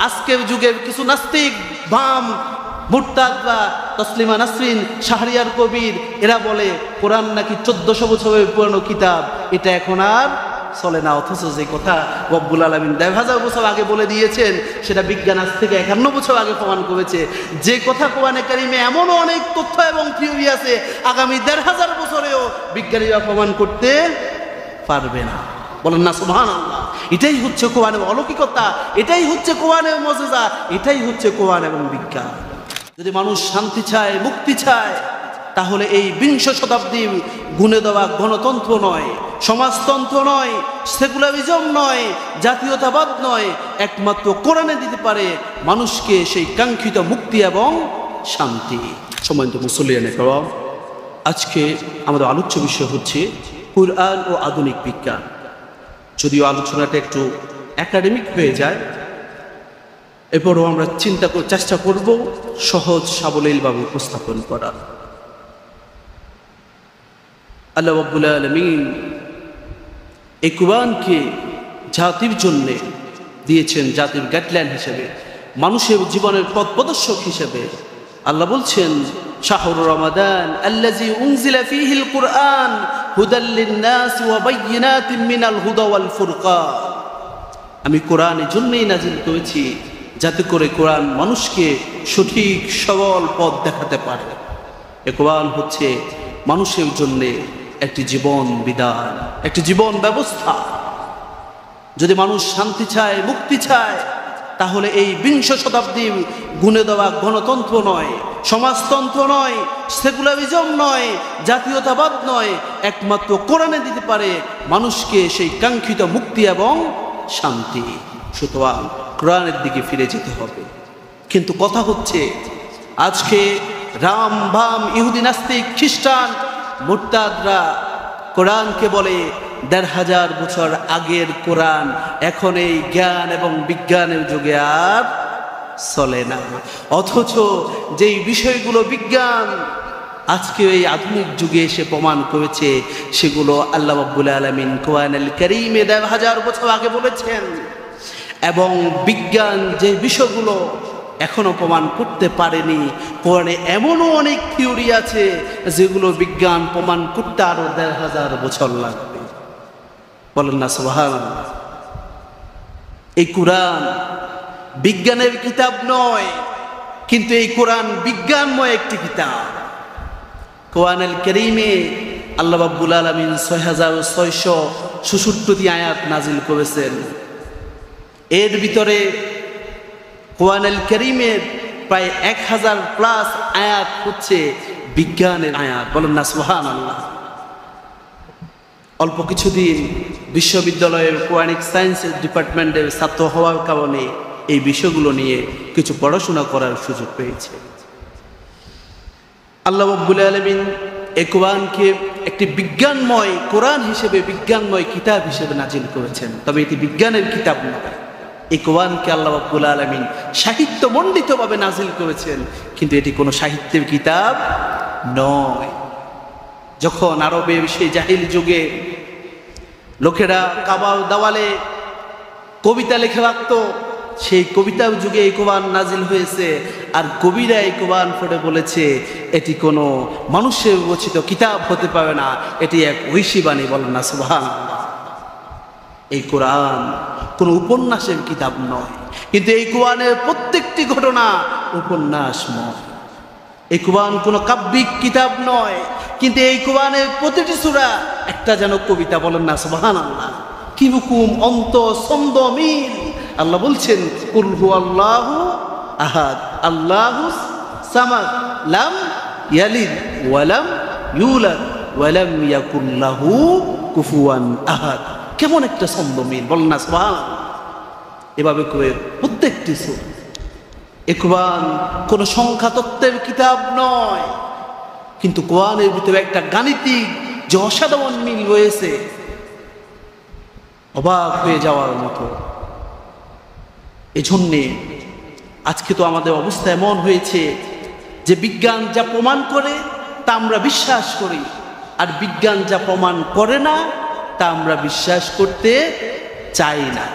আজকের যুগে কিছু নাস্তিক বাম মুরতাদরা, তসলিমা নাসরিন, শাহরিয়ার কবির, এরা বলে কোরআন নাকি 1400 বছরের পুরনো কিতাব, এটা এখন আর চলে না। অথচ যে কথা রব্বুল আলামিন 1000 বছর আগে বলে দিয়েছেন, সেটা বিজ্ঞান আজ থেকে 51 বছর আগে প্রমাণ করেছে। যে কথা কোরআনে কারিমে এমনও অনেক তথ্য এবং থিওরি আছে, আগামী 1500 বছরেও বিজ্ঞানীরা প্রমাণ করতে পারবে না। বলেন না সুবহানাল্লাহ। এটাই হচ্ছে কোরআনের অলৌকিকতা, এটাই হচ্ছে কোরআনের মুজিজা, এটাই হচ্ছে কোরআন এবং বিজ্ঞান। যদি মানুষ শান্তি চায়, মুক্তি চায়, তাহলে এই 20 শতাব্দী গুণে দেওয়া গণতন্ত্র নয়, সমাজতন্ত্র নয়, সেকুলারিজম নয়, জাতীয়তাবাদ নয়, একমাত্র কোরআনে দিতে পারে মানুষকে সেই কাঙ্ক্ষিত মুক্তি এবং শান্তি। সম্মানিত মুসল্লিয়ানে কেরাম, আজকে আমাদের আলোচ্য বিষয় হচ্ছে কুরআন ও আধুনিক বিজ্ঞান। যদিও আলোচনাটা একটু একাডেমিক হয়ে যায়, এরপরও আমরা চেষ্টা করব সহজ সাবলীলভাবে উপস্থাপন করার। আল্লাহ রাব্বুল আলামিন এই কুরআনকে জাতির জন্যে দিয়েছেন, জাতির গাইডলাইন হিসেবে, মানুষের জীবনের পথ প্রদর্শক হিসেবে। আল্লাহ বলছেন, শাহরু রমাদান আল্লাযী উনজিলা ফীহিল কুরআন হুদাল লিন-নাস ওয়া বায়্যিনাতিন মিনাল হুদা ওয়াল ফুরকান। আমি কোরআন এই জন্যই নাজিল করেছি যাতে করে কোরআন মানুষকে সঠিক সরল পথ দেখাতে পারে। এ কোরআন হচ্ছে মানুষের জন্য একটি জীবন বিধান, একটি জীবন ব্যবস্থা। যদি মানুষ শান্তি চায়, মুক্তি চায়, তাহলে এই 20 শতাব্দীর গুণে দেওয়া গণতন্ত্র নয়, সমাজতন্ত্র নয়, সেকুলারিজম নয়, জাতীয়তাবাদ নয়, একমাত্র কোরআনে দিতে পারে মানুষকে সেই কাঙ্ক্ষিত মুক্তি এবং শান্তি। সুতরাং কোরআনের দিকে ফিরে যেতে হবে। কিন্তু কথা হচ্ছে, আজকে রাম বাম ইহুদি নাস্তিক খ্রিস্টান মুরতাদরা কোরআনকে বলে 1500 বছর আগের কোরআন, এখন এই জ্ঞান এবং বিজ্ঞানের যুগে আর চলে না। অথচ যেই বিষয়গুলো বিজ্ঞান আজকে এই আধুনিক যুগে এসে প্রমাণ করেছে, সেগুলো আল্লাহ রাব্বুল আলামিন কোরআনুল কারীমে 1000 বছর আগে বলেছেন। এবং বিজ্ঞান যে বিষয়গুলো এখনো প্রমাণ করতে পারেনি, কোরআনে এমনও অনেক থিওরি আছে যেগুলো বিজ্ঞান প্রমাণ করতে আরো 1000 বছর লাগবে। বলেন না সুবহানাল্লাহ। এই কোরআন বিজ্ঞানের কিতাব নয়, কিন্তু এই কোরআন বিজ্ঞানময় একটি কিতাব। কোরআনুল কারীমে আল্লাহ রাব্বুল আলামিন 6666টি আয়াত নাজিল করেছেন। এর ভিতরে কোরআনুল কারীমের প্রায় 1000+ আয়াত হচ্ছে বিজ্ঞানের আয়াত। বলেন না সুবহানাল্লাহ। অল্প কিছুদিন বিশ্ববিদ্যালয়ের কোরআনিক সায়েন্সের ডিপার্টমেন্টের ছাত্র হওয়ার কারণে এই বিষয়গুলো নিয়ে কিছু পড়াশোনা করার সুযোগ পেয়েছে। আল্লাহ রাব্বুল আলামিন এই কোরআনকে একটি বিজ্ঞানময় কোরআন হিসেবে, বিজ্ঞানময় কিতাব হিসেবে নাজিল করেছেন। তবে এটি বিজ্ঞানের কিতাব নয়। এই কোরআনকে আল্লাহ রাব্বুল আলামিন সাহিত্য মণ্ডিতভাবে নাজিল করেছেন, কিন্তু এটি কোনো সাহিত্যের কিতাব নয়। যখন আরবের সেই জাহিল যুগে লোকেরা কাবার দেওয়ালে কবিতা লিখে রাখত, সেই কবিতার যুগে এই কোরআন নাজিল হয়েছে। আর কবিরা এই কোরআন পড়ে বলেছে এটি কোনো মানুষের রচিত কিতাব হতে পারে না, এটি এক ঐশীবাণী। বলেন না সুবহানাল্লাহ। এই কোরআন কোনো উপন্যাসের কিতাব নয়, কিন্তু এই কোরআনের প্রত্যেকটি ঘটনা উপন্যাসময়। এই কোরআন কোনো কাব্যিক কিতাব নয়, কিন্তু এই কোরআনের প্রতিটি সূরা একটা যেন কবিতা। বলেন না সুবহানাল্লাহ। কি রকম অন্ত ছন্দ মিল। আল্লাহ বলছেন, কুল হুয়াল্লাহু আহাদ আল্লাহুস সামাদ লাম ইয়ালিদ ওয়া লাম ইউলাদ ওয়া লাম ইয়াকুল লাহু কুফুয়ান আহাদ। কেমন একটা ছন্দ মিল। বলেন না সুবহানাল্লাহ। এভাবে করে প্রত্যেকটি সূরা। এই কোরআন কোনো সংখ্যা তত্ত্বের কিতাব নয়, কিন্তু কোরআনের ভিতরে একটা গাণিতিক যে অসাধারণ মিল রয়েছে, অবাক হয়ে যাওয়ার মতো। এজন্যে আজকে তো আমাদের অবস্থা এমন হয়েছে যে বিজ্ঞান যা প্রমাণ করে তা আমরা বিশ্বাস করি, আর বিজ্ঞান যা প্রমাণ করে না তা আমরা বিশ্বাস করতে চাই না।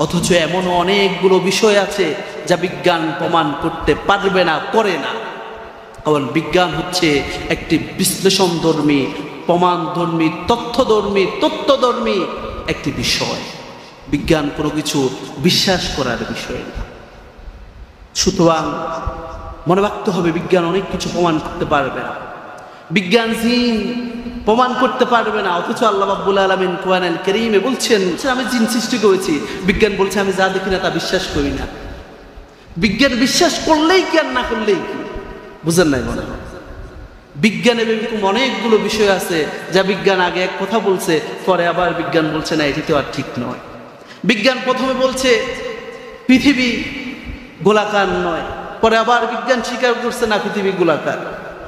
অথচ এমন অনেকগুলো বিষয় আছে যা বিজ্ঞান প্রমাণ করতে পারবে না, করে না। কারণ বিজ্ঞান হচ্ছে একটি বিশ্লেষণধর্মী, প্রমাণধর্মী, তথ্যধর্মী একটি বিষয়। বিজ্ঞান কোনো কিছু বিশ্বাস করার বিষয় না। সুতরাং মনে রাখতে হবে, বিজ্ঞান অনেক কিছু প্রমাণ করতে পারবে না। বিজ্ঞান জিন প্রমাণ করতে পারবে না, অথচ আল্লাহ রাব্বুল আলামিন কোরআনুল কারীমে বলছেন আমি জিন সৃষ্টি করেছি। বিজ্ঞান বলছে আমি যা দেখি না তা বিশ্বাস করি না। বিজ্ঞান বিশ্বাস করলেই কি আর না করলেই কি? বুঝেন নাই মনে হয়? বিজ্ঞানের এরকম অনেকগুলো বিষয় আছে যা বিজ্ঞান আগে এক কথা বলছে, পরে আবার বিজ্ঞান বলছে না, এটি তো আর ঠিক নয়। বিজ্ঞান প্রথমে বলছে পৃথিবী গোলাকার নয়, পরে আবার বিজ্ঞান স্বীকার করছে না পৃথিবী গোলাকার।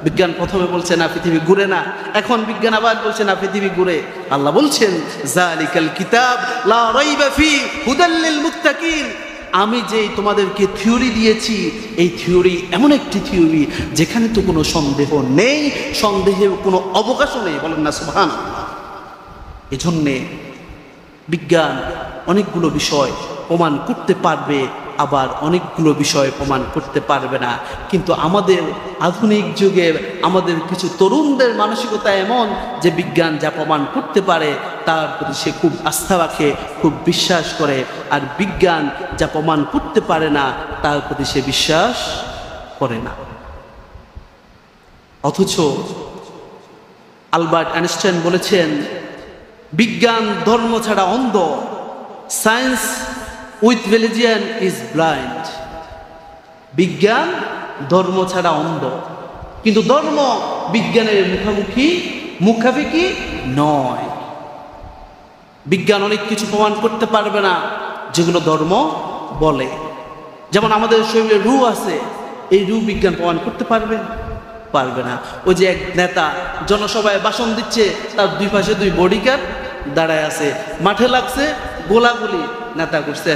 বিজ্ঞান প্রথমে বলছে না পৃথিবী ঘুরে না, এখন বিজ্ঞান আবার বলছে না পৃথিবী ঘুরে। আল্লাহ বলছেন যালিকাল কিতাব লা রাইবা ফি হুদাল লিল মুত্তাকিন, আমি যে তোমাদেরকে থিওরি দিয়েছি, এই থিওরি এমন একটি থিওরি যেখানে তো কোনো সন্দেহ নেই, সন্দেহের কোনো অবকাশও নেই। বলেন না সুবহানাল্লাহ। এজন্যে বিজ্ঞান অনেকগুলো বিষয় প্রমাণ করতে পারবে, আবার অনেকগুলো বিষয় প্রমাণ করতে পারবে না। কিন্তু আমাদের আধুনিক যুগের আমাদের কিছু তরুণদের মানসিকতা এমন যে বিজ্ঞান যা প্রমাণ করতে পারে তার প্রতি সে খুব আস্থা রাখে, খুব বিশ্বাস করে, আর বিজ্ঞান যা প্রমাণ করতে পারে না তার প্রতি সে বিশ্বাস করে না। অথচ আলবার্ট আইনস্টাইন বলেছেন বিজ্ঞান ধর্ম ছাড়া অন্ধ, science with religion is blind. বিজ্ঞান ধর্ম ছাড়া অন্ধ, কিন্তু ধর্ম বিজ্ঞানের মুখাপেক্ষি নয়। বিজ্ঞান অনেক কিছু প্রমাণ করতে পারবে না যেগুলো ধর্ম বলে। যেমন আমাদের শরীরে রূহ আছে, এই রূহ বিজ্ঞান প্রমাণ করতে পারবে না। ওই যে এক নেতা জনসভায় ভাষণ দিচ্ছে, তার দুই পাশে দুই বডিগার্ড দাঁড়ায় আছে, মাঠে লাগছে গোলাগুলি, নেতা করছে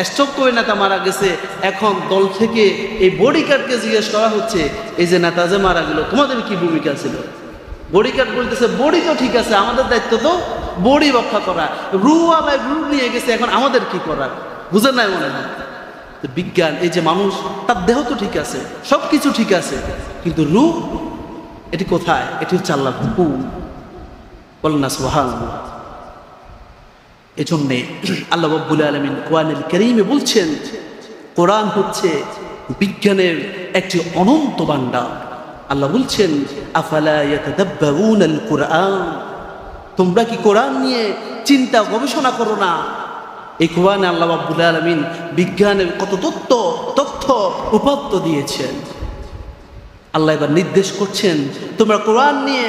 স্ট্রোক করে নেতা মারা গেছে। এখন দল থেকে এই বডিগার্ডকে জিজ্ঞেস করা হচ্ছে এই যে নেতা যে মারা গেল তোমাদের কি ভূমিকা ছিল? বডিগার্ড বলতেছে বডি তো ঠিক আছে, আমাদের দায়িত্ব তো বডি রক্ষা করা, রূহ আলায় রূহ নিয়ে গেছে, এখন আমাদের কি করার? বুঝেন নাই মনে হয়? বিজ্ঞান এই যে মানুষ, তার দেহ তো ঠিক আছে, সব কিছু ঠিক আছে, কিন্তু রূহ এটি কোথায়? এটি হচ্ছে আল্লাহর হুকুম। বলেন না সুবহানাল্লাহ। এজন্যে আল্লাহ রাব্বুল আলামিন কোরআনুল কারীমে বলছেন কোরআন হচ্ছে বিজ্ঞানের একটি অনন্ত ভান্ডার। আল্লাহ বলছেন আফালা ইয়াতাদাব্বারুনাল কুরআন, তোমরা কি কোরআন নিয়ে চিন্তা গবেষণা করো না? এই কোরআনে আল্লাহ রাব্বুল আলামিন বিজ্ঞানের কত তথ্য উপাত্ত দিয়েছেন। আল্লাহ এবার নির্দেশ করছেন তোমরা কোরআন নিয়ে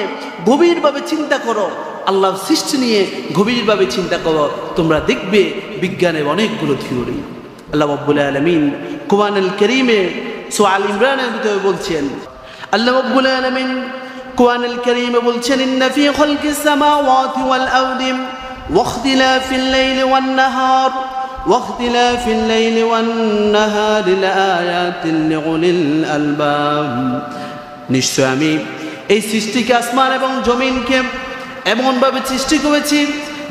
গভীরভাবে চিন্তা করো, আল্লাহর সৃষ্টি নিয়ে গভীরভাবে চিন্তা করো, তোমরা দেখবে বিজ্ঞানের অনেকগুলো থিওরি। আল্লাহ রাব্বুল আলামিন কোরআনুল কারীমে সূরা আল ইমরানের ভিতরে বলছেন, আল্লাহ রাব্বুল আলামিন কোরআনুল কারীমে বলছেন ইন্না ফি খালকিস সামাওয়াতি ওয়াল আরদি ওয়াখতিলাফিল লাইলি ওয়ান নাহার ওয়াখতিলাফিল লাইলি ওয়ান নাহারি লাআয়াতিন লিউলিল আলবাব। নিশ্চয় আমি এই সৃষ্টিকে, আসমান এবং জমিনকে এমনভাবে সৃষ্টি করেছি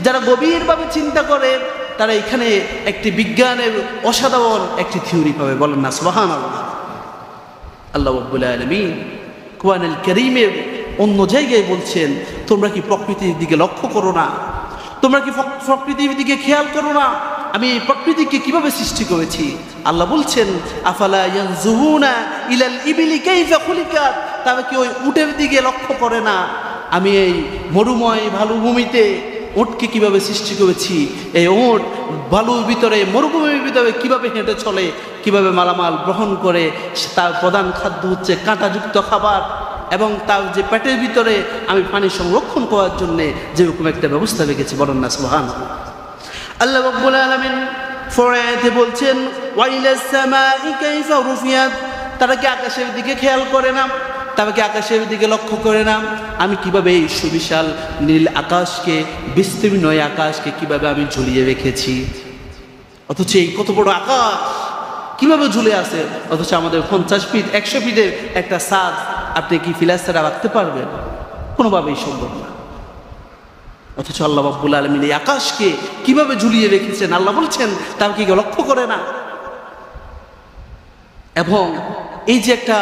যারা গভীরভাবে চিন্তা করে তারা এখানে একটি বিজ্ঞানের অসাধারণ একটি থিওরি পাবে। বলেন না সুবহানাল্লাহ। আল্লাহ রাব্বুল আলামিন কোরআনুল কারীমের অন্য জায়গায় বলছেন তোমরা কি প্রকৃতির দিকে লক্ষ্য করো না? তোমরা কি প্রকৃতির দিকে খেয়াল করো না? আমি এই প্রকৃতিকে কিভাবে সৃষ্টি করেছি? আল্লাহ বলছেন আফালা ইয়ানজুরুনা ইলাল ইবিলি কাইফা খুলিকাত, তারা কি ওই উটের দিকে লক্ষ্য করে না? আমি এই মরুময় ভালুভূমিতে উটকে কিভাবে সৃষ্টি করেছি, এই উট বালুর ভিতরে মরুভূমির ভিতরে কিভাবে হেঁটে চলে, কিভাবে মালামাল গ্রহণ করে, তার প্রধান খাদ্য হচ্ছে কাঁটাযুক্ত খাবার, এবং তার যে পেটের ভিতরে আমি পানি সংরক্ষণ করার জন্যে যেরকম একটা ব্যবস্থা রেখেছি। বলেন না সুবহানাল্লাহ। আল্লাহ রাব্বুল আলামিন ফরায়াতে বলছেন ওয়াইলাস সামাই কাইফা রুফিয়াত, তারা কি আকাশের দিকে খেয়াল করে না? তারা কি আকাশের দিকে লক্ষ্য করে না আমি কিভাবে এই সুবিশাল নীল আকাশকে, বিস্তীর্ণ আকাশকে কিভাবে আমি ঝুলিয়ে রেখেছি? অথচ এই কত বড় আকাশ কিভাবে ঝুলে আছে, অথচ আমাদের 50 ফিট 100 ফিটের একটা ছাদ আপনি কি ফিলাস্তারা রাখতে পারবেন? কোনোভাবেই সম্ভব না। অথচ আল্লাহ রাব্বুল আলামিন এই আকাশকে কিভাবে ঝুলিয়ে রেখেছেন আল্লাহ বলছেন, তার কি লক্ষ্য করে না? এবং এই যে একটা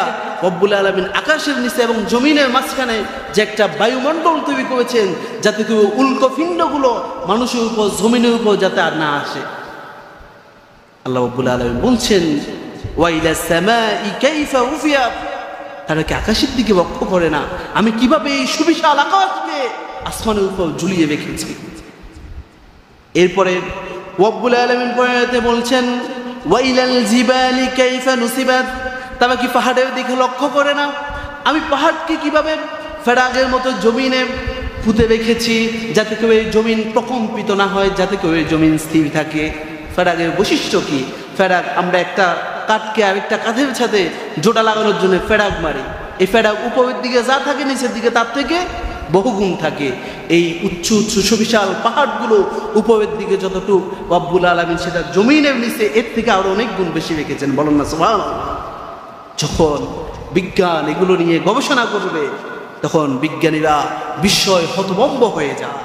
রব্বুল আলামিন আকাশের নিচে এবং জমিনের মাঝখানে যে একটা বায়ুমণ্ডল তৈরি করেছেন, যাতে কেউ উল্কাপিণ্ডগুলো মানুষের উপর জমিনের উপর যাতে আর না আসে। আল্লাহ রাব্বুল আলামিন বলছেন, ওয়াইলা সামাই কাইফা রুফিয়াত, তারা কি আকাশের দিকে লক্ষ্য করে না আমি কিভাবে এই সুবিশাল আকাশকে আসমানের উপর ঝুলিয়ে রেখেছি। এরপরে রব্বুল আলামিন পরে বলছেন, ওয়াইলাল জিবালি কাইফা নুসিবাত, তারা কি পাহাড়ের দিকে লক্ষ্য করে না আমি পাহাড়কে কিভাবে ফেরাগের মতো জমিনে পুঁতে রেখেছি, যাতে কেউ এই জমিন প্রকম্পিত না হয়, যাতে কেউ এই জমিন স্থির থাকে। ফেরাগের বৈশিষ্ট্য কি? ফেরাগ, আমরা একটা কাঠকে আরেকটা কাঠের সাথে জোড়া লাগানোর জন্য ফেরাগ মারি। এই ফেরাগ উপরের দিকে যা থাকে নিচের দিকে তার থেকে বহুগুণ থাকে। এই উচ্চ উচ্চ সুবিশাল পাহাড়গুলো উপরের দিকে যতটুকু রব্বুল আলামিন সেটা জমিনের নিচে এর থেকে আরো অনেক গুণ বেশি রেখেছেন। বলেন না সুবহানাল্লাহ। যখন বিজ্ঞান এগুলো নিয়ে গবেষণা করবে তখন বিজ্ঞানীরা বিস্ময় হতভম্ব হয়ে যায়।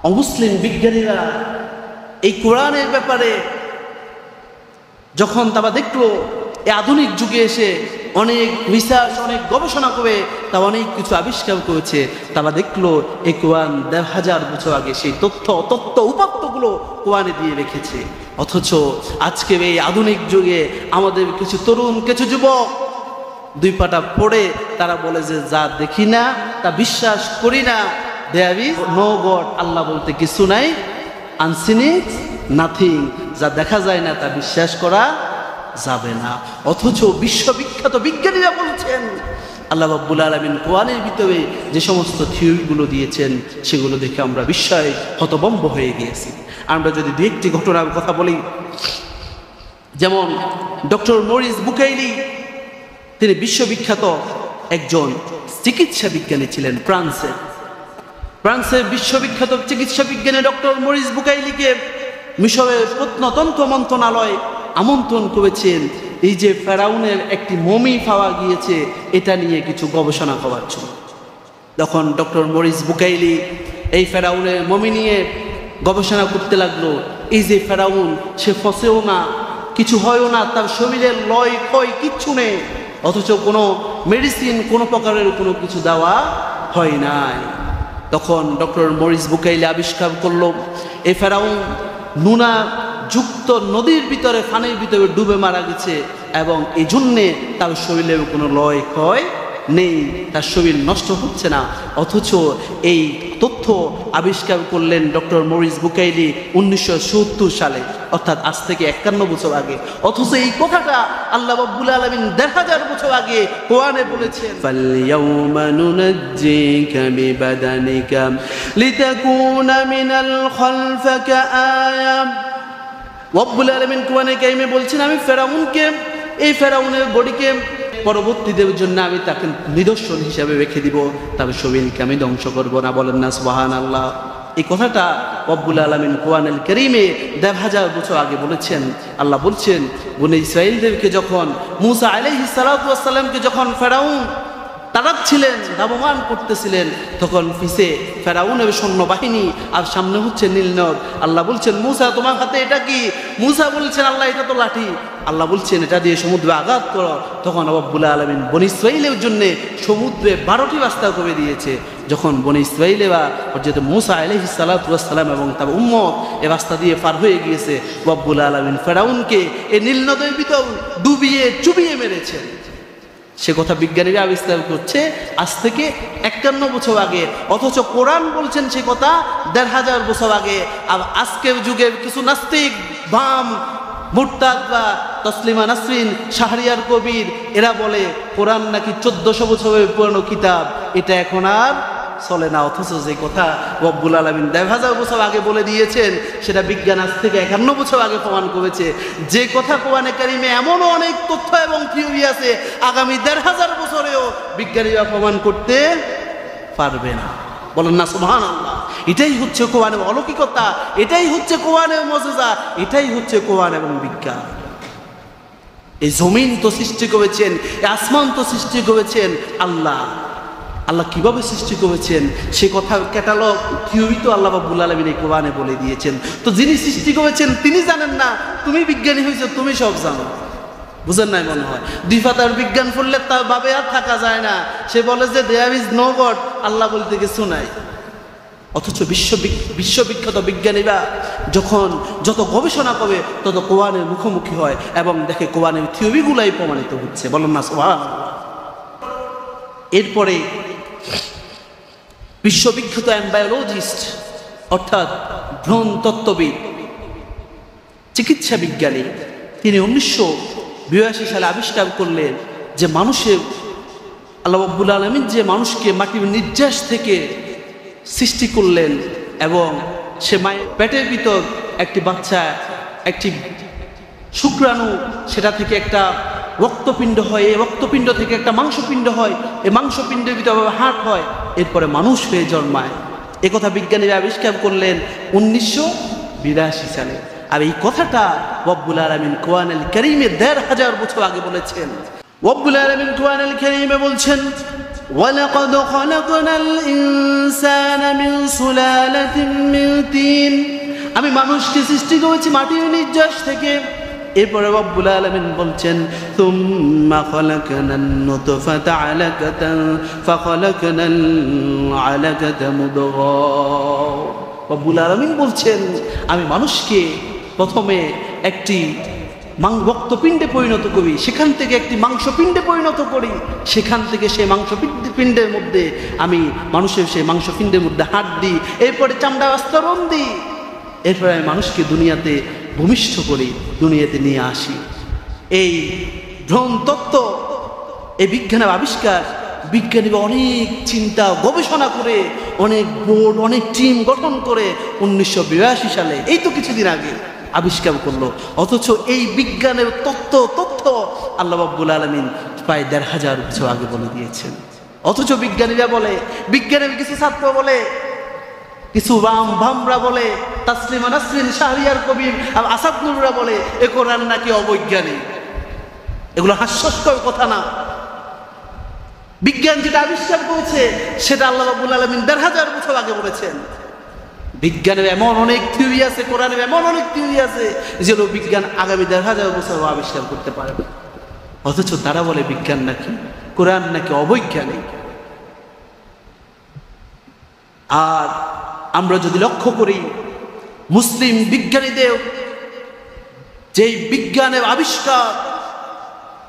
অমুসলিম বিজ্ঞানীরা এই কোরআনের ব্যাপারে যখন তারা দেখলো এই আধুনিক যুগে এসে অনেক রিসার্চ অনেক গবেষণা করে তা অনেক কিছু আবিষ্কার করেছে, তারা দেখলো এই কোরআন ১,৫০০ বছর আগে সেই তত্ত্ব উপাত্তগুলো কোরআনে দিয়ে রেখেছে। অথচ আজকের এই আধুনিক যুগে আমাদের কিছু তরুণ কিছু যুবক দুই পাটা পড়ে তারা বলে যে যা দেখি না তা বিশ্বাস করি না, দেয়ার ইজ নো গড, আল্লাহ বলতে কিছু নাই, আনসিন ইজ নাথিং, যা দেখা যায় না তা বিশ্বাস করা যাবে না। অথচ বিশ্ববিখ্যাত বিজ্ঞানীরা বলছেন আল্লাহ রাব্বুল আলামিন কোরআনের ভিতরে যে সমস্ত থিওরিগুলো দিয়েছেন সেগুলো দেখে আমরা বিস্ময়ে হতভম্ব হয়ে গিয়েছি। আমরা যদি দু একটি ঘটনার কথা বলি, যেমন ডক্টর মরিস বুকাইলি, তিনি বিশ্ববিখ্যাত একজন চিকিৎসা বিজ্ঞানী ছিলেন। ফ্রান্সের বিশ্ববিখ্যাত চিকিৎসা বিজ্ঞানী ডক্টর মরিস বুকাইলিকে মিশরের প্রত্নতন্ত্র মন্ত্রণালয় আমন্ত্রণ করেছেন এই যে ফেরাউনের একটি মমি পাওয়া গিয়েছে এটা নিয়ে কিছু গবেষণা করার জন্য। তখন ডক্টর মরিস বুকাইলি এই ফেরাউনের মমি নিয়ে গবেষণা করতে লাগলো। এই যে ফেরাউন, সে ফসেও না, কিছু হয়ও না, তার শরীরের লয় ক্ষয় কিচ্ছু নেই, অথচ কোনো মেডিসিন কোনো প্রকারের কোনো কিছু দেওয়া হয় নাই। তখন ডক্টর মরিস বুকাইলি আবিষ্কার করলো এই ফেরাউন নুনা যুক্ত নদীর ভিতরে পানির ভিতরে ডুবে মারা গেছে এবং এই জন্যে তার শরীরেও কোনো লয় ক্ষয় নেই, তার শরীর নষ্ট হচ্ছে না। অথচ এই তথ্য আবিষ্কার করলেন ডক্টর মরিস বুকাইলি 1970 সালে, অর্থাৎ আজ থেকে 51 বছর আগে। অথচ এই কথাটা আল্লাহ রাব্বুল আলামিন ১,৫০০ বছর আগে কোরআনে বলেছেন, ফালইয়াউমা নুনাজ্জিকা বিবাদানিকা লিতাকুনা মিনাল খালফিকা আয়া। রব্বুল আলামিন কোরআনে কারিমে বলছেন, আমি ফেরাউনকে, এই ফেরাউনের বডিকে পরবর্তীদের জন্য আমি তাকে নিদর্শন হিসাবে রেখে দিব, তবে শরীরকে আমি ধ্বংস করব না। বলেন না সুবহানাল্লাহ। এই কথাটা রব্বুল আলামিন কোরআনুল কারীমে ১,৫০০ বছর আগে বলেছেন। আল্লাহ বলছেন, বনী ইসরাঈলদেরকে যখন মূসা আলাইহিস সালাতু ওয়াস সালামকে যখন ফেরাউন তাড়াচ্ছিলেন, ধাবমান করতেছিলেন, তখন পিছে ফেরাউনের সৈন্যবাহিনী আর সামনে হচ্ছে নীলনদ। আল্লাহ বলছেন, মূসা তোমার হাতে এটা কি? মূসা বলছেন, আল্লাহ এটা তো লাঠি। আল্লাহ বলছেন, এটা দিয়ে সমুদ্রে আঘাত করো। তখন রব্বুল আলামিন বনী ইসরাঈলের জন্য সমুদ্রে 12টি রাস্তা করে দিয়েছে। যখন বনী ইসরাঈলেরা অর্থাৎ মূসা আলাইহিস সালাতু ওয়াস সালাম এবং তার উম্মত এই রাস্তা দিয়ে পার হয়ে গিয়েছে, রব্বুল আলামিন ফেরাউনকে এই নীলনদের ভিতর ডুবিয়ে চুবিয়ে মেরেছেন। সে কথা বিজ্ঞানীরা আবিষ্কার করছে আজ থেকে 51 বছর আগে, অথচ কোরআন বলছেন সে কথা ১,৫০০ বছর আগে। আর আজকের যুগের কিছু নাস্তিক, বাম, মুরতাদ বা তসলিমা নাসরিন, শাহরিয়ার কবির, এরা বলে কোরআন নাকি 1400 বছরের পুরনো কিতাব, এটা এখন আর চলে না। অথচ যে কথা রব্বুল আলামিন ১,৫০০ বছর আগে বলে দিয়েছেন সেটা বিজ্ঞান আজ থেকে 51 বছর আগে প্রমাণ করেছে। যে কথা কোরআনে কারিমে এমনও অনেক তথ্য এবং থিওরি আছে আগামী ১,৫০০ বছরেও বিজ্ঞানীরা প্রমাণ করতে পারবে না। বলেন না সুবহানাল্লাহ। এটাই হচ্ছে কোরআনের অলৌকিকতা, এটাই হচ্ছে কোরআনের মুজিজা, এটাই হচ্ছে কোরআন এবং বিজ্ঞান। এই জমিন তো সৃষ্টি করেছেন, এই আসমান তো সৃষ্টি করেছেন আল্লাহ। আল্লাহ কিভাবে সৃষ্টি করেছেন সে কথা ক্যাটালগ থিওরি তো আল্লাহ রাব্বুল আলামিন এই কোরআনে বলে দিয়েছেন। তো যিনি সৃষ্টি করেছেন তিনি জানেন না, তুমি বিজ্ঞানী হয়েছো, তুমি সব জানো। বুঝেন নাই মনে হয়? দুই পাতার বিজ্ঞান পড়লে তার ভাবে আর থাকা যায় না, সে বলে যে দেয়ার ইজ নো গড, আল্লাহ বলতে কিছু নাই। অথচ বিশ্ববিখ্যাত বিজ্ঞানীরা যখন যত গবেষণা করে তত কোরআনের মুখোমুখি হয় এবং দেখে কোরআনের থিওরিগুলাই প্রমাণিত হচ্ছে। বলেন না সুবহানাল্লাহ। এরপরে বিশ্ববিখ্যাত অ্যাম্বায়োলজিস্ট অর্থাৎ ভ্রূণ তত্ত্ববিদ, চিকিৎসা বিজ্ঞানী, তিনি 1982 সালে আবিষ্কার করলেন যে মানুষের আল্লাহ রাব্বুল আলামিন যে মানুষকে মাটির নির্যাস থেকে সৃষ্টি করলেন এবং সে মায়ের পেটের ভিতর একটি বাচ্চা, একটি শুক্রাণু, সেটা থেকে একটা রক্তপিণ্ড হয়, এই রক্তপিণ্ড থেকে একটা মাংসপিণ্ড হয়, এই মাংসপিণ্ডের ভিতরে হার্ট হয়, এরপরে মানুষ হয়ে জন্মায়। এ কথা বিজ্ঞানীরা আবিষ্কার করলেন 1982 সালে। আর এই কথাটা রব্বুল আলামিন কোরআনুল কারীমে ১৫০০ বছর আগে বলেছেন। রব্বুল আলামিন কোরআনুল কারীমে বলছেন, ওয়ালাকাদ খালাকনাল ইনসানা মিন সুলালাতিন মিন তিন, আমি মানুষকে সৃষ্টি করেছি মাটির নির্যাস থেকে। এরপরে রব্বুল আলামিন বলছেন, সুম্মা খালাকনান নুতফাতা আলাকাতান ফাখালাকনাল আলাকাতা মুদগা। রব্বুল আলামিন বলছেন, আমি মানুষকে প্রথমে একটি রক্তপিণ্ডে পরিণত করি, সেখান থেকে একটি মাংসপিণ্ডে পরিণত করি, সেখান থেকে সেই মাংসপিণ্ডের মধ্যে আমি মানুষের সেই মাংসপিণ্ডের মধ্যে হাড় দিই, এরপরে চামড়া আস্তরণ দিই, এরপরে আমি মানুষকে দুনিয়াতে ভূমিষ্ঠ করি, দুনিয়াতে নিয়ে আসি। এই ভ্রূণ তত্ত্ব, এই বিজ্ঞানের আবিষ্কার বিজ্ঞানীরা অনেক চিন্তা গবেষণা করে অনেক বোর্ড, অনেক টিম গঠন করে 1982 সালে, এই তো কিছুদিন আগে আবিষ্কার করলো। অথচ এই বিজ্ঞানের তথ্য আল্লাহ রাব্বুল আলামিন প্রায় ১৫০০ বছর আগে বলে দিয়েছেন। অথচ বিজ্ঞানীরা বলে, বিজ্ঞানের কিছু ছাত্র বলে, কিছু ভামরা বলে, তাসলিমা নাসরিন, শাহরিয়ার কবির, আসাদুল্লাহরা বলে এ কোরআন নাকি অবৈজ্ঞানিক। এগুলো হাস্যস্কর কথা না। বিজ্ঞান যেটা আবিষ্কার করেছে সেটা আল্লাহ রাব্বুল আলামিন ১৫০০ বছর আগে বলেছেন। বিজ্ঞানের এমন অনেক থিওরি আছে, কোরআনের এমন অনেক থিওরি আছে যেগুলো বিজ্ঞান আগামী ১৫০০ বছর আবিষ্কার করতে পারবে। অথচ তারা বলে বিজ্ঞান নাকি, কোরআন নাকি অবৈজ্ঞানিক। আর আমরা যদি লক্ষ্য করি মুসলিম বিজ্ঞানীদের যেই বিজ্ঞানের আবিষ্কার,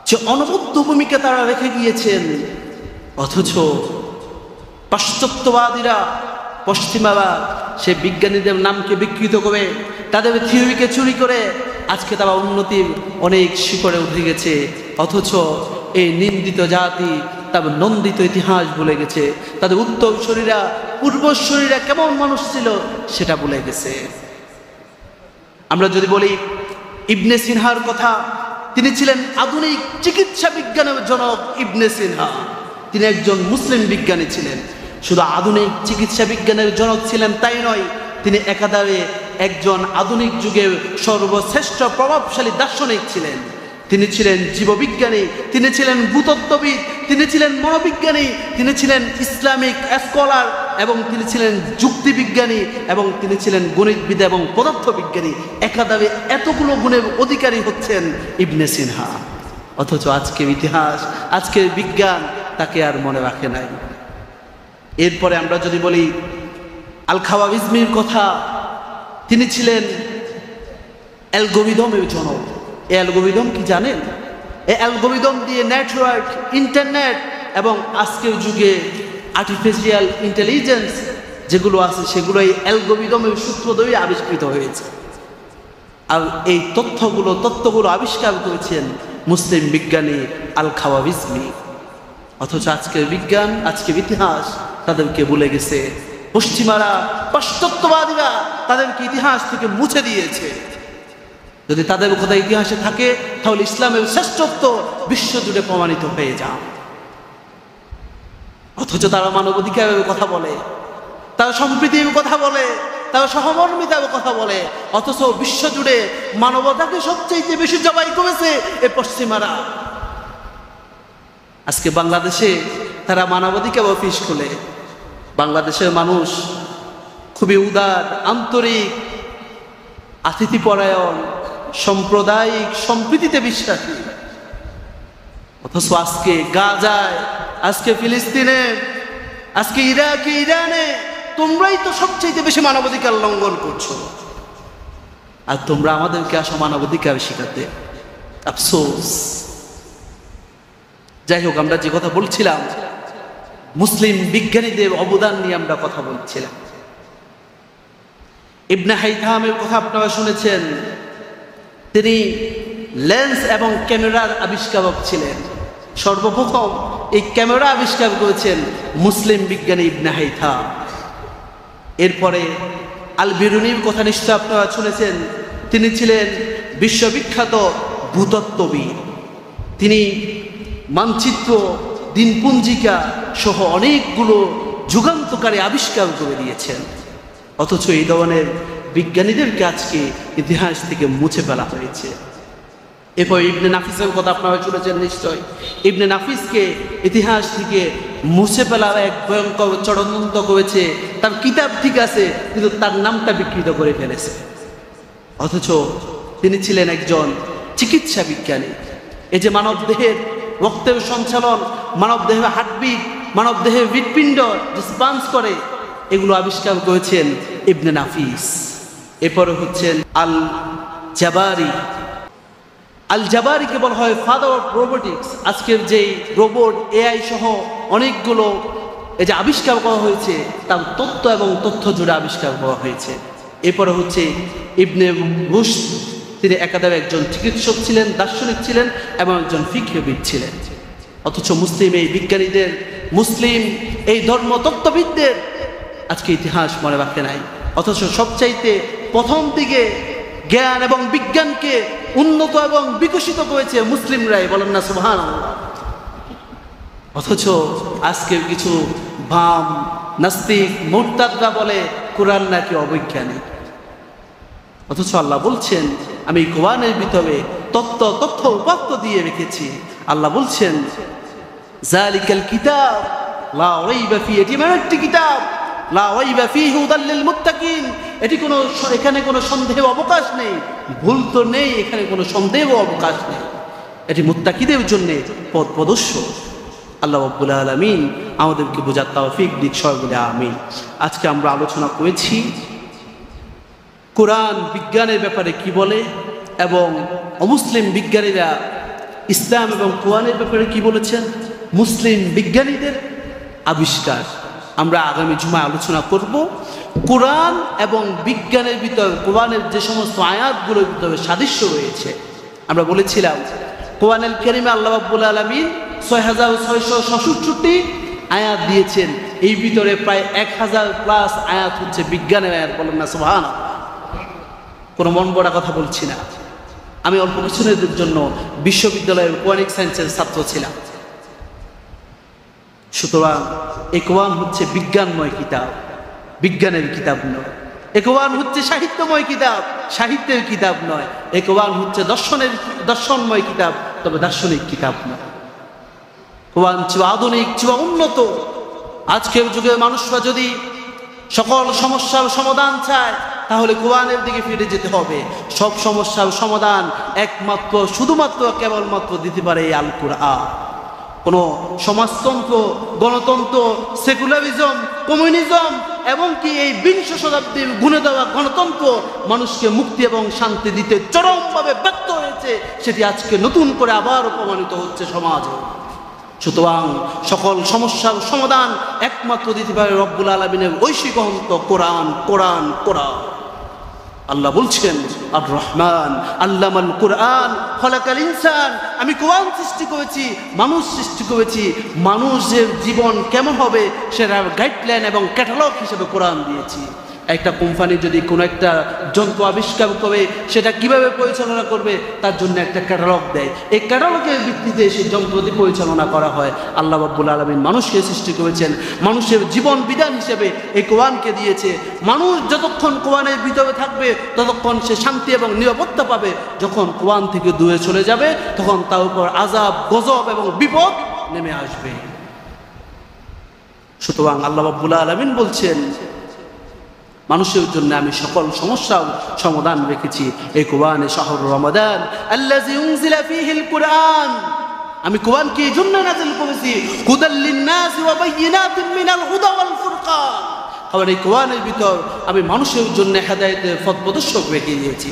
যে অনবদ্য ভূমিকা তারা রেখে গিয়েছেন, অথচ পাশ্চাত্যবাদীরা, পশ্চিমারা সে বিজ্ঞানীদের নামকে বিকৃত করে, তাদের থিওরিকে চুরি করে আজকে তারা উন্নতির অনেক শিখরে উঠে গেছে। অথচ এই নিন্দিত জাতি তাদের নন্দিত ইতিহাস ভুলে গেছে, তাদের উত্তরসূরিরা, পূর্বসূরিরা কেমন মানুষ ছিল সেটা ভুলে গেছে। আমরা যদি বলি ইবনে সিনহার কথা, তিনি ছিলেন আধুনিক চিকিৎসা বিজ্ঞানের জনক। ইবনে সিনহা তিনি একজন মুসলিম বিজ্ঞানী ছিলেন। শুধু আধুনিক চিকিৎসা বিজ্ঞানের জনক ছিলেন তাই নয়, তিনি একাধারে একজন আধুনিক যুগের সর্বশ্রেষ্ঠ প্রভাবশালী দার্শনিক ছিলেন। তিনি ছিলেন জীববিজ্ঞানী, তিনি ছিলেন ভূতত্ত্ববিদ, তিনি ছিলেন মনোবিজ্ঞানী, তিনি ছিলেন ইসলামিক স্কলার, এবং তিনি ছিলেন যুক্তিবিজ্ঞানী, এবং তিনি ছিলেন গণিতবিদ এবং পদার্থবিজ্ঞানী। একাধারে এতগুলো গুণের অধিকারী হচ্ছেন ইবনে সিনহা। অথচ আজকের ইতিহাস, আজকের বিজ্ঞান তাকে আর মনে রাখে নাই। এরপরে আমরা যদি বলি আল খাওয়ারিজমির কথা, তিনি ছিলেন অ্যালগোরিদমের জনক। এই অ্যালগোরিদম কি জানেন? এই অ্যালগোরিদম দিয়ে নেটওয়ার্ক, ইন্টারনেট এবং আজকের যুগে আর্টিফিশিয়াল ইন্টেলিজেন্স যেগুলো আছে সেগুলো এই অ্যালগোরিদমের সূত্র ধরে আবিষ্কৃত হয়েছে। আর এই তথ্যগুলো আবিষ্কার করেছেন মুসলিম বিজ্ঞানী আল খাওয়ারিজমি। অথচ আজকের বিজ্ঞান, আজকের ইতিহাস তাদেরকে ভুলে গেছে। পশ্চিমারা, পাশ্চাত্যবাদীরা তাদেরকে ইতিহাস থেকে মুছে দিয়েছে। যদি তাদের কথা ইতিহাসে থাকে তাহলে ইসলামের শ্রেষ্ঠত্ব বিশ্বজুড়ে প্রমাণিত হয়ে যায়। অথচ তারা মানবাধিকারের কথা বলে, তারা সম্প্রীতির কথা বলে, তারা সহমর্মিতার কথা বলে, অথচ বিশ্বজুড়ে মানবতাকে সবচেয়ে বেশি জবাই করেছে এই পশ্চিমারা। আজকে বাংলাদেশে তারা মানবাধিকার অফিস খোলে। বাংলাদেশের মানুষ খুবই উদার, আন্তরিক, আতিথ্যপরায়ণ, সাম্প্রদায়িক সম্প্রীতিতে বিশ্বাসী। অথচ আজকে গাজায়, আজকে ফিলিস্তিনে, আজকে ইরাকে, ইরানে তোমরাই তো সবচেয়ে বেশি মানবাধিকার লঙ্ঘন করছো, আর তোমরা আমাদেরকে আসো মানবাধিকার শিখাতে। আফসোস। যাই হোক, আমরা যে কথা বলছিলাম, মুসলিম বিজ্ঞানীদের অবদান নিয়ে আমরা কথা বলছিলাম। ইবনে হাইথামের কথা আপনারা শুনেছেন। তিনি লেন্স এবং ক্যামেরার আবিষ্কারক ছিলেন। সর্বপ্রথম এই ক্যামেরা আবিষ্কার করেছেন মুসলিম বিজ্ঞানী ইবনে হাইথাম। এরপরে আল বিরুনির কথা নিশ্চয় আপনারা শুনেছেন। তিনি ছিলেন বিশ্ববিখ্যাত ভূতত্ত্ববিদ। তিনি মানচিত্র, দিনপঞ্জিকা সহ অনেকগুলো যুগান্তকারী আবিষ্কার করে দিয়েছেন। অথচ এই ধরনের বিজ্ঞানীদেরকে আজকে ইতিহাস থেকে মুছে ফেলা হয়েছে। এরপর ইবনে নাফিসের কথা আপনারা শুনেছেন নিশ্চয়। ইবনে নাফিসকে ইতিহাস থেকে মুছে ফেলা এক ভয়ঙ্কর ষড়যন্ত্র করেছে। তার কিতাব ঠিক আছে, কিন্তু তার নামটা বিকৃত করে ফেলেছে। অথচ তিনি ছিলেন একজন চিকিৎসা বিজ্ঞানী। এই যে মানব দেহের রক্তের সঞ্চালন, মানব দেহের হার্টবিট, মানব দেহের হৃৎপিণ্ড যে স্পান্স করে, এগুলো আবিষ্কার করেছেন ইবনে নাফিস। এরপরে হচ্ছেন আল জাবারি। আল জাবারিকে বলা হয় ফাদার অফ রোবোটিক্স। আজকের যে রোবট, এআই সহ অনেকগুলো এই যে আবিষ্কার করা হয়েছে, তার তত্ত্ব এবং তথ্য জুড়ে আবিষ্কার করা হয়েছে। এরপরে হচ্ছে ইবনে রুশদ। তিনি একাধারে একজন চিকিৎসক ছিলেন, দার্শনিক ছিলেন এবং একজন ফিকহবিদ ছিলেন। অথচ মুসলিম এই বিজ্ঞানীদের, মুসলিম এই ধর্ম তত্ত্ববিদদের আজকে ইতিহাস মনে রাখে নাই। অথচ সবচাইতে প্রথম দিকে জ্ঞান এবং বিজ্ঞানকে উন্নত এবং বিকশিত করেছে মুসলিমরাই, বলেন না সুবহানাল্লাহ। অথচ আজকে কিছু বাম, নাস্তিক, মুরতাদরা বলে কোরআন নাকি অবৈজ্ঞানিক। অথচ আল্লাহ বলছেন, আমি কোরআনের ভিতরে তথ্য উপাত্ত দিয়ে রেখেছি। আল্লাহ বলছেন, যালিকাল কিতাব লা রাইবা ফীহি, এটি এমন একটি কিতাব, লা রাইবা ফীহি হুদাল লিল মুত্তাকিন, এটি কোনো, এখানে কোনো সন্দেহের অবকাশ নেই, ভুল তো নেই, এখানে কোনো সন্দেহের অবকাশ নেই। এটি মুত্তাকিদের জন্য পথ প্রদর্শক। আল্লাহ রাব্বুল আলামিন আমাদেরকে বোঝার তৌফিক দিক, সবাই বলে আমিন। আজকে আমরা আলোচনা করেছি কোরআন বিজ্ঞানের ব্যাপারে কি বলে এবং অমুসলিম বিজ্ঞানীরা ইসলাম এবং কোরআনের ব্যাপারে কি বলেছেন। মুসলিম বিজ্ঞানীদের আবিষ্কার আমরা আগামী জুমায় আলোচনা করব। কোরআন এবং বিজ্ঞানের ভিতর, কোরআনের যে সমস্ত আয়াতগুলোর ভিতরে সাদৃশ্য রয়েছে। আমরা বলেছিলাম কোরআনুল কারীমে আল্লাহ রাব্বুল আলামিন 6666 আয়াত দিয়েছেন। এই ভিতরে প্রায় 1000+ আয়াত হচ্ছে বিজ্ঞানের আয়াত, বলেন না সুবহানাল্লাহ। কোনো মন বড়া কথা বলছি না। আমি অল্প কিছুদিনের জন্য বিশ্ববিদ্যালয়ের কোরআনিক সায়েন্সের ছাত্র ছিলাম। সুতরাং এই কোরআন হচ্ছে বিজ্ঞানময় কিতাব, বিজ্ঞানের কিতাব নয়। এই কোরআন হচ্ছে সাহিত্যময় কিতাব, সাহিত্যের কিতাব নয়। এই কোরআন হচ্ছে দর্শনময় কিতাব, তবে দার্শনিক কিতাব নয়। কোরআন ছিল আধুনিক, ছিল উন্নত। আজকের যুগের মানুষরা যদি সকল সমস্যার সমাধান চায়, তাহলে কোরআনের দিকে ফিরে যেতে হবে। সব সমস্যার সমাধান একমাত্র, শুধুমাত্র, কেবলমাত্র দিতে পারে এই আল কোরআন। কোনো সমাজতন্ত্র, গণতন্ত্র, সেকুলারিজম, কমিউনিজম এবং কি এই 20 শতাব্দীর গুণে দেওয়া গণতন্ত্র মানুষকে মুক্তি এবং শান্তি দিতে চরমভাবে ব্যর্থ হয়েছে। সেটি আজকে নতুন করে আবার প্রমাণিত হচ্ছে সমাজে। সুতরাং সকল সমস্যার সমাধান একমাত্র দিতে পারে রব্বুল আলামিনের ঐশী গ্রন্থ কোরআন, কোরআন, কোরআন। আল্লাহ বলছেন, আর রহমান আল্লামাল কোরআন খলাকাল ইনসান, আমি কোরআন সৃষ্টি করেছি, মানুষ সৃষ্টি করেছি। মানুষের জীবন কেমন হবে সেটা গাইডলাইন এবং ক্যাটালগ হিসেবে কোরআন দিয়েছি। একটা কোম্পানি যদি কোনো একটা যন্ত্র আবিষ্কার করে, সেটা কিভাবে পরিচালনা করবে তার জন্য একটা ক্যাটালগ দেয়। এই ক্যাটালগের ভিত্তিতে সেই যন্ত্রটি পরিচালনা করা হয়। আল্লাহ রাব্বুল আলামিন মানুষকে সৃষ্টি করেছেন, মানুষের জীবন বিধান হিসেবে এই কোরআনকে দিয়েছে। মানুষ যতক্ষণ কোরআনের ভিতরে থাকবে ততক্ষণ সে শান্তি এবং নিরাপত্তা পাবে। যখন কোরআন থেকে দূরে চলে যাবে, তখন তার উপর আযাব, গজব এবং বিপদ নেমে আসবে। সুতরাং আল্লাহ রাব্বুল আলামিন বলছেন মানুষের জন্য আমি সকল সমস্যার সমাধান রেখেছি এই কোরআনে শাহরুর রমাদান আল্লাযী উনজিলা ফীহিল কুরআন আমি কোরআনকে এই জন্য নাযিল করেছি হুদাল লিন-নাস ওয়া বায়িনাতিন মিনাল হুদা ওয়াল ফুরকান কারণ এই কোরআনের ভিতর আমি মানুষের জন্য হেদায়েতের পথ প্রদর্শক রেখে দিয়েছি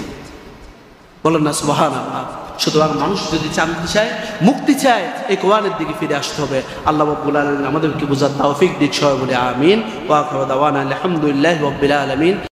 বলেন না সুবহানাল্লাহ সুতরাং মানুষ যদি শান্তি চায় মুক্তি চায় এই কোরআনের দিকে ফিরে আসতে হবে আল্লাহ রাব্বুল আলামিন আমাদেরকে বুঝার তৌফিক দিক সবাই বলে আমিন ওয়া আখিরু দাওয়ানা আলহামদুলিল্লাহি রাব্বিল আলামিন